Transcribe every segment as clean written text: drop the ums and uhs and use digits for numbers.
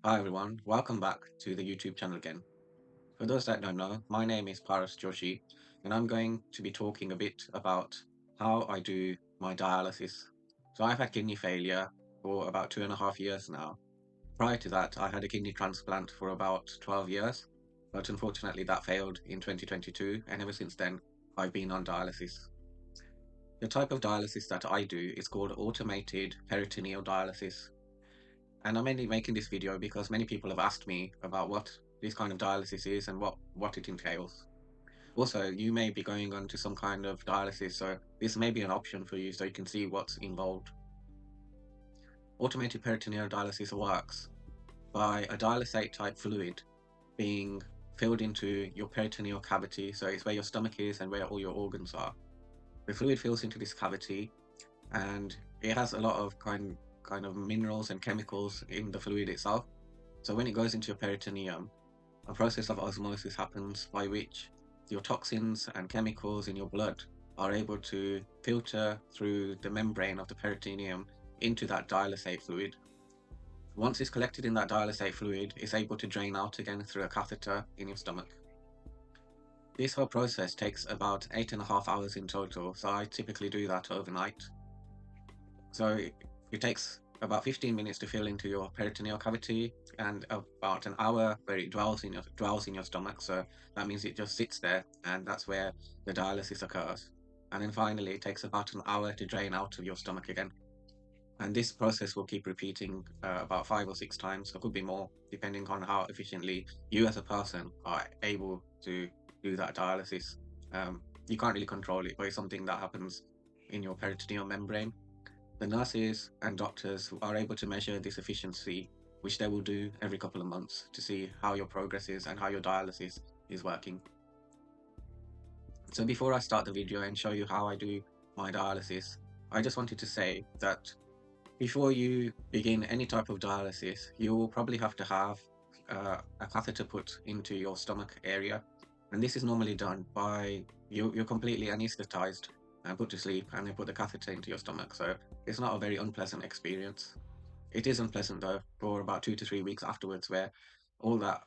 Hi everyone, welcome back to the YouTube channel again. For those that don't know, my name is Paras Joshee, and I'm going to be talking a bit about how I do my dialysis. So I've had kidney failure for about 2.5 years now. Prior to that, I had a kidney transplant for about 12 years, but unfortunately that failed in 2022, and ever since then, I've been on dialysis. The type of dialysis that I do is called automated peritoneal dialysis. And I'm mainly making this video because many people have asked me about what this kind of dialysis is and what it entails. Also, you may be going on to some kind of dialysis, so this may be an option for you so you can see what's involved. Automated peritoneal dialysis works by a dialysate type fluid being filled into your peritoneal cavity, so it's where your stomach is and where all your organs are. The fluid fills into this cavity and it has a lot of kind of minerals and chemicals in the fluid itself. So when it goes into your peritoneum, a process of osmosis happens by which your toxins and chemicals in your blood are able to filter through the membrane of the peritoneum into that dialysate fluid. Once it's collected in that dialysate fluid, it's able to drain out again through a catheter in your stomach. This whole process takes about 8.5 hours in total, so I typically do that overnight. So it takes about 15 minutes to fill into your peritoneal cavity and about an hour where it dwells in your stomach. So that means it just sits there, and that's where the dialysis occurs. And then finally, it takes about an hour to drain out of your stomach again. And this process will keep repeating about 5 or 6 times. It could be more, depending on how efficiently you as a person are able to do that dialysis. You can't really control it, but it's something that happens in your peritoneal membrane. The nurses and doctors are able to measure this efficiency, which they will do every couple of months to see how your progress is and how your dialysis is working. So before I start the video and show you how I do my dialysis, I just wanted to say that before you begin any type of dialysis, you will probably have to have a catheter put into your stomach area. And this is normally done by you're completely anesthetized and put to sleep, and they put the catheter into your stomach. So it's not a very unpleasant experience. It is unpleasant though for about 2 to 3 weeks afterwards, where all that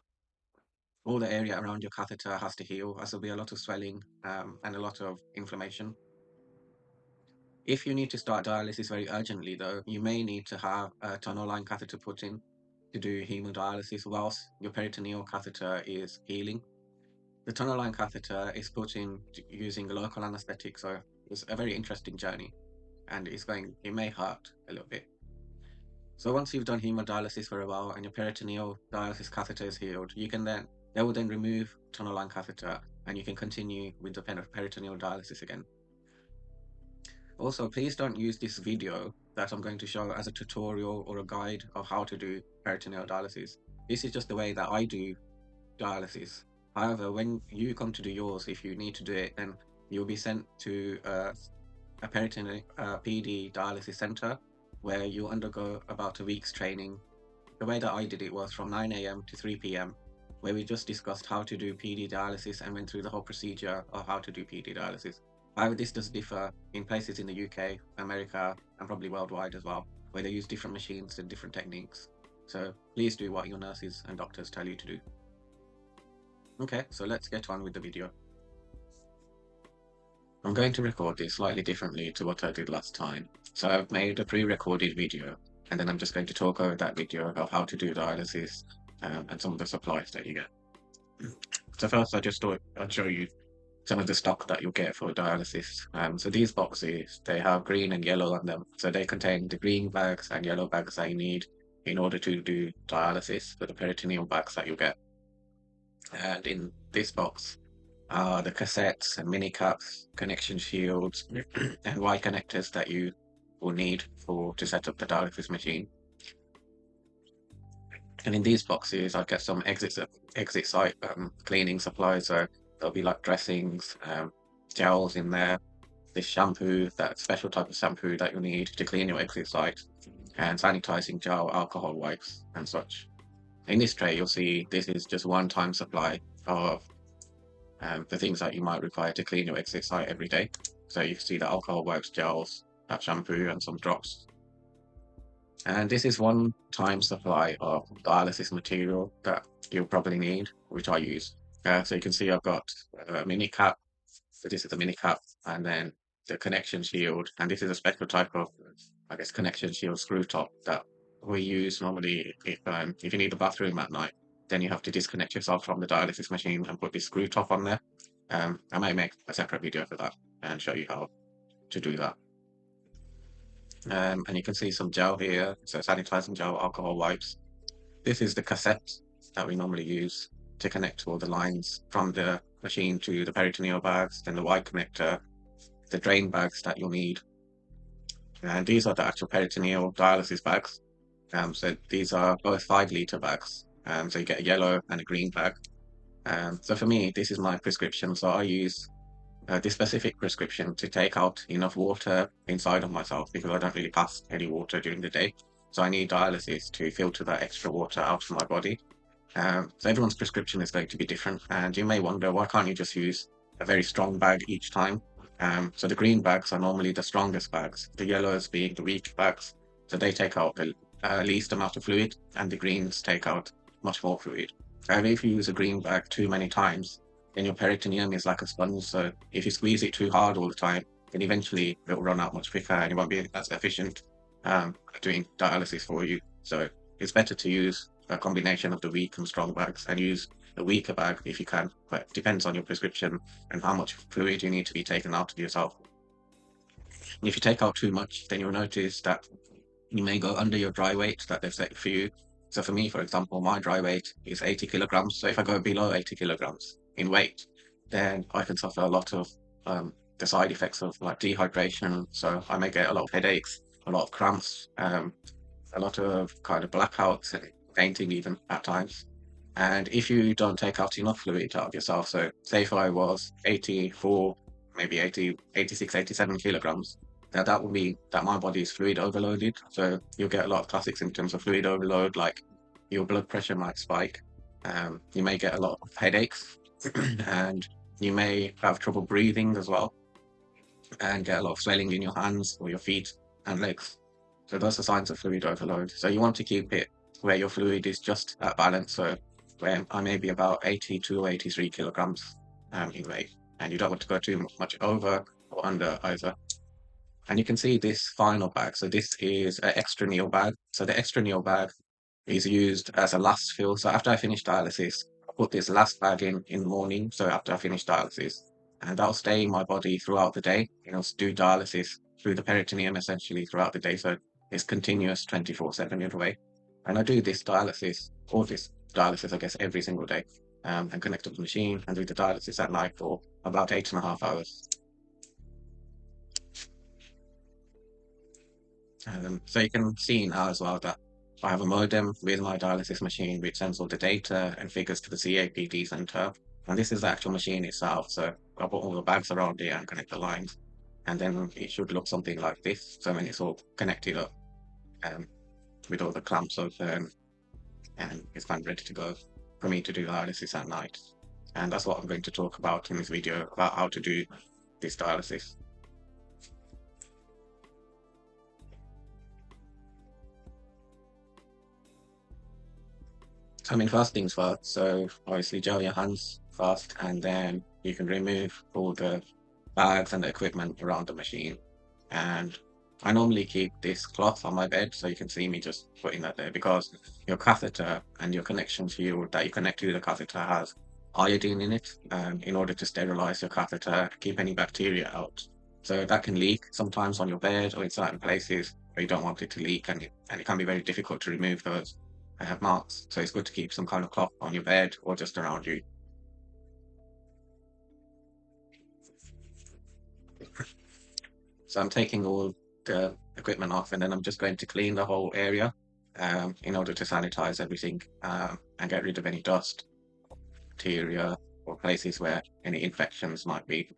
all the area around your catheter has to heal, as there'll be a lot of swelling and a lot of inflammation. If you need to start dialysis very urgently, though, you may need to have a tunnel line catheter put in to do hemodialysis whilst your peritoneal catheter is healing. The tunnel line catheter is put in using a local anesthetic, so it's a very interesting journey, and it may hurt a little bit. So once you've done hemodialysis for a while and your peritoneal dialysis catheter is healed, they will then remove tunnel line catheter and you can continue with the peritoneal dialysis again. Also, please don't use this video that I'm going to show as a tutorial or a guide of how to do peritoneal dialysis. This is just the way that I do dialysis. However, when you come to do yours, if you need to do it, then you'll be sent to a peritoneal PD dialysis center where you undergo about a week's training. The way that I did it was from 9 a.m. to 3 p.m., where we just discussed how to do PD dialysis and went through the whole procedure of how to do PD dialysis. However, this does differ in places in the UK, America, and probably worldwide as well, where they use different machines and different techniques. So please do what your nurses and doctors tell you to do. Okay, so let's get on with the video. I'm going to record this slightly differently to what I did last time. So I've made a pre-recorded video, and then I'm just going to talk over that video of how to do dialysis and some of the supplies that you get. So first, I just thought I'd show you some of the stock that you'll get for dialysis. So these boxes, they have green and yellow on them. So they contain the green bags and yellow bags that you need in order to do dialysis, for the peritoneal bags that you'll get. And in this box are the cassettes and mini caps, connection shields, and Y connectors that you will need to set up the dialysis machine. And in these boxes, I get some exit site cleaning supplies. So there'll be like dressings, gels in there, this shampoo, that special type of shampoo that you need to clean your exit site, and sanitizing gel, alcohol wipes, and such. In this tray, you'll see this is just one-time supply of the things that you might require to clean your exit site every day. So you see the alcohol wipes, gels, that shampoo, and some drops. And this is one time supply of dialysis material that you'll probably need, which I use. So you can see I've got a mini cap. So this is the mini cap, and then the connection shield. And this is a special type of, I guess, connection shield screw top that we use normally if you need the bathroom at night. Then you have to disconnect yourself from the dialysis machine and put this screw top on there. I might make a separate video for that and show you how to do that. And you can see some gel here, so sanitizing gel, alcohol wipes. This is the cassette that we normally use to connect all the lines from the machine to the peritoneal bags, then the white connector, the drain bags that you'll need. And these are the actual peritoneal dialysis bags. So these are both 5 litre bags. So you get a yellow and a green bag. So for me, this is my prescription. So I use this specific prescription to take out enough water inside of myself because I don't really pass any water during the day. So I need dialysis to filter that extra water out of my body. So everyone's prescription is going to be different, and you may wonder, why can't you just use a very strong bag each time? So the green bags are normally the strongest bags, the yellows being the weak bags. So they take out the least amount of fluid, and the greens take out much more fluid. However, if you use a green bag too many times, then your peritoneum is like a sponge. So if you squeeze it too hard all the time, then eventually it will run out much quicker and it won't be as efficient doing dialysis for you. So it's better to use a combination of the weak and strong bags and use a weaker bag if you can, but it depends on your prescription and how much fluid you need to be taken out of yourself. And if you take out too much, then you'll notice that you may go under your dry weight that they've set for you. So for me, for example, my dry weight is 80 kilograms. So if I go below 80 kilograms in weight, then I can suffer a lot of the side effects of like dehydration. So I may get a lot of headaches, a lot of cramps, a lot of kind of blackouts and fainting even at times. And if you don't take out enough fluid out of yourself, so say if I was 84, maybe 80, 86, 87 kilograms, now that would mean that my body is fluid overloaded. So you'll get a lot of classic symptoms of fluid overload, like your blood pressure might spike. You may get a lot of headaches and you may have trouble breathing as well and get a lot of swelling in your hands or your feet and legs. So those are signs of fluid overload. So you want to keep it where your fluid is just at balance. So where I may be about 82 or 83 kilograms in weight, and you don't want to go too much over or under either. And you can see this final bag. So this is an extraneal bag. So the extraneal bag is used as a last fill. So after I finish dialysis, I put this last bag in the morning. So after I finish dialysis, and that'll stay in my body throughout the day. Do dialysis through the peritoneum essentially throughout the day. So it's continuous 24/7 in a way. And I do this dialysis, or this dialysis, I guess, every single day, and connect up the machine and do the dialysis at night for about 8.5 hours. So you can see now as well that I have a modem with my dialysis machine which sends all the data and figures to the CAPD center. And this is the actual machine itself. So I put all the bags around it and connect the lines. And then it should look something like this. So when it's all connected up with all the clamps open and it's kind of ready to go for me to do dialysis at night. And that's what I'm going to talk about in this video, about how to do this dialysis. I mean, first things first. So obviously gel your hands first, and then you can remove all the bags and the equipment around the machine. And I normally keep this cloth on my bed, so you can see me just putting that there, because your catheter and your connection shield that you connect to the catheter has iodine in it, in order to sterilize your catheter, keep any bacteria out. So that can leak sometimes on your bed or in certain places where you don't want it to leak, and it can be very difficult to remove those marks. So it's good to keep some kind of cloth on your bed or just around you. So I'm taking all the equipment off, and then I'm just going to clean the whole area in order to sanitize everything and get rid of any dust, bacteria, or places where any infections might be.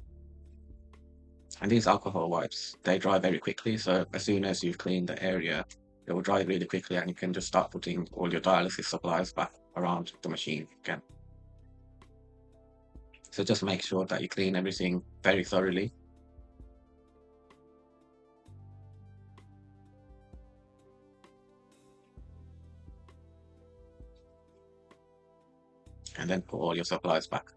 And these alcohol wipes, they dry very quickly. So as soon as you've cleaned the area, it will dry really quickly, and you can just start putting all your dialysis supplies back around the machine again. So just make sure that you clean everything very thoroughly. and then put all your supplies back.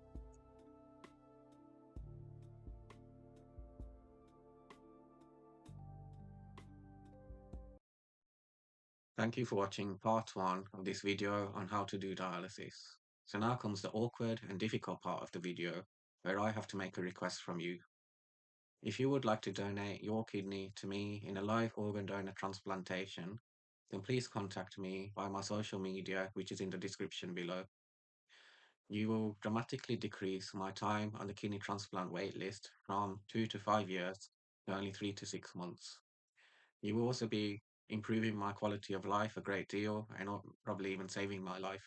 Thank you for watching part 1 of this video on how to do dialysis. So now comes the awkward and difficult part of the video, where I have to make a request from you. If you would like to donate your kidney to me in a live organ donor transplantation, then please contact me by my social media, which is in the description below. You will dramatically decrease my time on the kidney transplant waitlist from 2 to 5 years to only 3 to 6 months. You will also be improving my quality of life a great deal and probably even saving my life.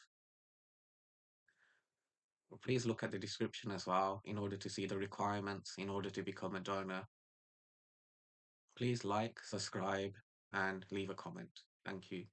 Please look at the description as well in order to see the requirements in order to become a donor. Please like, subscribe, and leave a comment. Thank you.